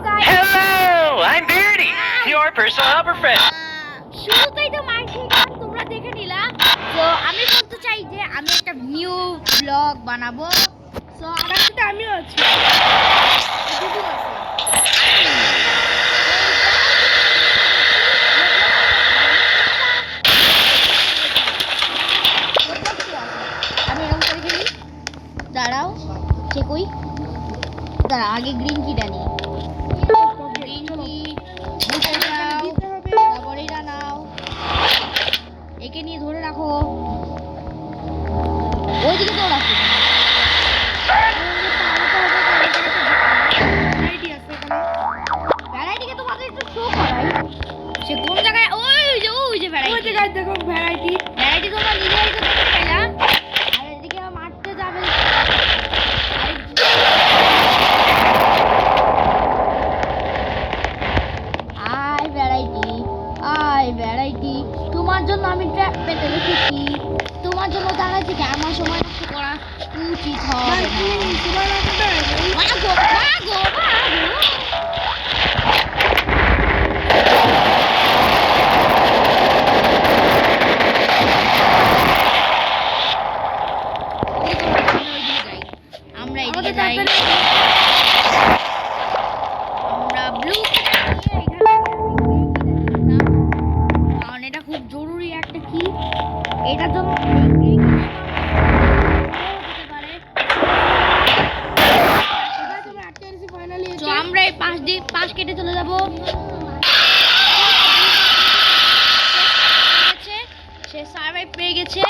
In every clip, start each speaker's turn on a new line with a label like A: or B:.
A: guys.
B: Hello, I'm Beardy, your personal helper friend.
A: শুরুতেই তো মার খেয়েছিলাম, তোমরা দেখে নিলা। তো আমি বলতে চাই যে আমি একটা নিউ ব্লগ বানাবো। সো আমার সাথে আমিও আছি, দিদি আছে। আমি এরকম করে খেলি। দাঁড়াও, চেকই দাঁড়া, আগে গ্রিন কিটা নিই। গ্রিন কি বুঝে নাও, তারপরে এটা নাও, একে নিয়ে ধরে রাখো, ওইদিকে তো রাখো। ভ্যারাইটিকে তোমাদের একটু শো করাই, সে কোন জায়গায়। ওই যে ভ্যারাইটি, দেখো ভ্যারাইটি তোমরা নিজেরাই তো দেখতে পাইলা। আর এদিকে মারতে যাবে। ভ্যারাইটি তোমার জন্য আমি ট্র্যাপ পেতে রেখেছি, তোমার জন্য দাঁড়াচ্ছি কি আমার সময় নষ্ট করা উচিত হবে আমরা এদিকে যাই। আমরা ব্লু খুব জরুরি একটা কি, এটার জন্য আমরা এই পাশ কেটে চলে যাব। সে সার্ভাইভ পেয়ে গেছে।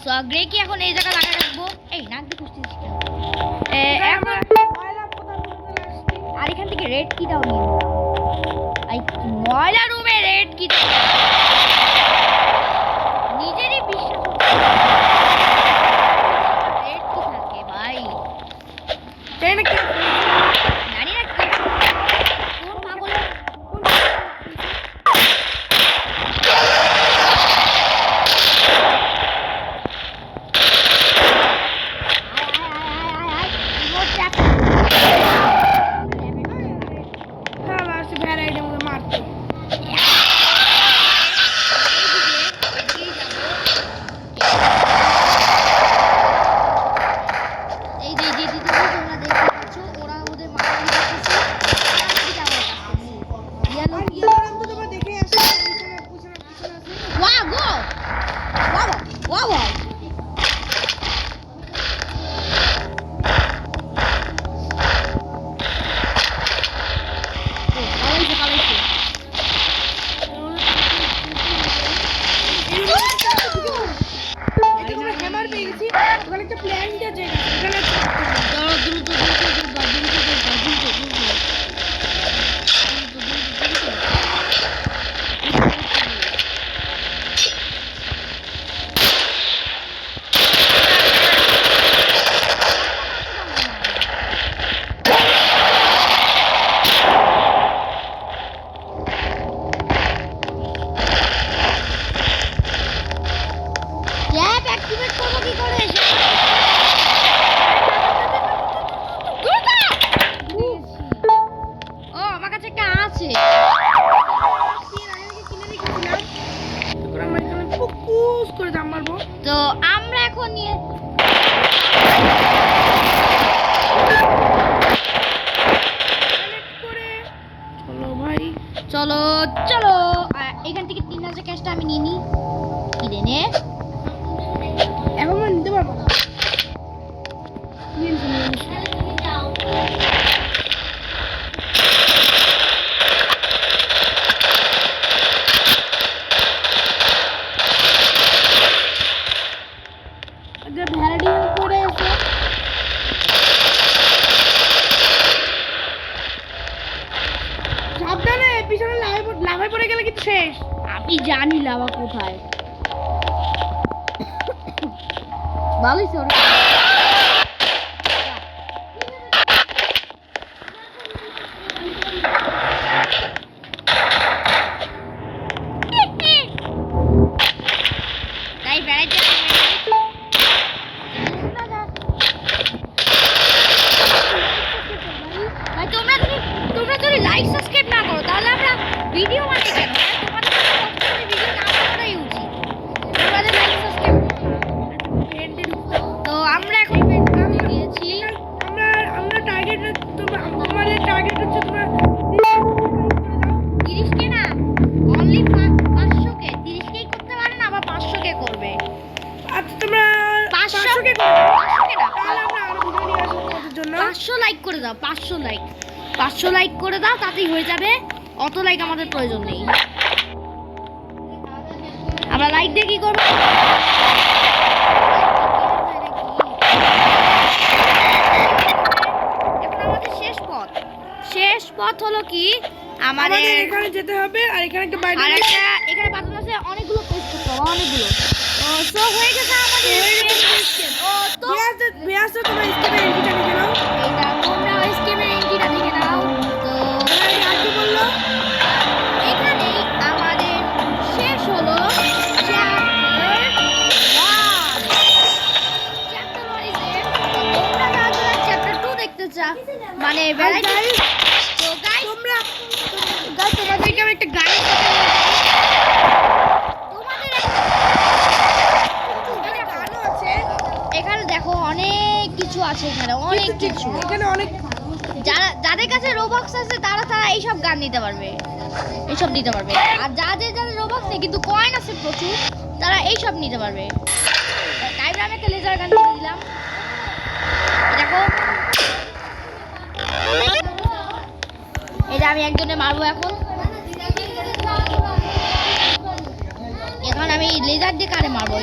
A: সো গ্রে কি এখন এই জায়গা লাগাই রাখবো। এই নাক দিয়ে খুঁজতেছি আর এখান থেকে রেড কিটাও নিয়ে ময়লা রুমে রেড কিটা নিজেরই বিশ্বাস রেড কি থাকে ভাই, জানি না কোন পাগল। তো আমরা এখন নিয়ে চলো এখান থেকে 3000 ক্যাশটা আমি নিয়ে নিই। কি রে নে এখন নিতে পারবো না। লাভায় পড়ে গেলে কিন্তু শেষ। আমি জানি লাভা কোথায়। ভালোই সরি। তাই বেড়াইতে ভাই তোমরা যদি লাইক সাবস্ক্রাইব না করো তাহলে আমরা ভিডিও বানাই কেন? তোমাদের ভিডিও না করাই উচিত। তোমাদের লাইক সাবস্ক্রাইব তো আমরা এখন দিয়েছি
C: আমরা টার্গেট তোমাদের টার্গেট হচ্ছে তোমরা
A: 30কে না, অনলি 500কে। 30কেই করতে পারে না, আবার 500কে করবে।
C: আচ্ছা তোমরা
A: 500কে
C: করো।
A: 500কে না,
C: তাহলে আমরা আরো ভিডিও নিয়ে আসবো তোমাদের জন্য।
A: 500 লাইক করে দাও। 500 লাইক করে দাও, তাতেই হয়ে যাবে। অত লাইক আমাদের প্রয়োজন নেই। আমরা লাইক দিয়ে কি করবো? এখন আমাদের শেষ পথ হলো কি
C: আমাদের
A: আমাদের
C: এখানে যেতে হবে আর এখানে একটা বাইরে
A: আর একটা এখানে বাটন আছে, অনেকগুলো পেজ করতে হবে, অনেকগুলো। সো হয়ে গেছে আমাদের তো
C: বিয়াস তোমরা স্কেপে এন্ট্রিটা লিখে নাও।
A: এটা তোমরা স্কেমের এন্ট্রিটা দেখে নাও। তো
C: আর কি বললো?
A: এখানেই আমাদের শেষ হলো চ্যাপ্টার 1 is it? তোমরা যারা চ্যাপ্টার 2 দেখতে চাও মানে ভ্যারাইটি, তো গাইস
C: তোমরা
A: তোমাদেরকে আমি একটা গাইড তোমাদের
C: গানও আছে।
A: এখানে দেখো অনেক কিছু আছে, এখানে অনেক কিছু।
C: এখানে অনেক
A: যাদের কাছে রোবক্স আছে তারা এইসব গান নিতে পারবে, এইসব নিতে পারবে। আর যাদের রোবক্স নেই কিন্তু কয়েন আছে প্রচুর, তারা এইসব নিতে পারবে। টাইমে আমি একটা লেজার গান কিনে দিলাম, দেখো। এটা আমি একজনে মারবো এখন। এখন আমি লেজার দিয়ে কারে মারবো?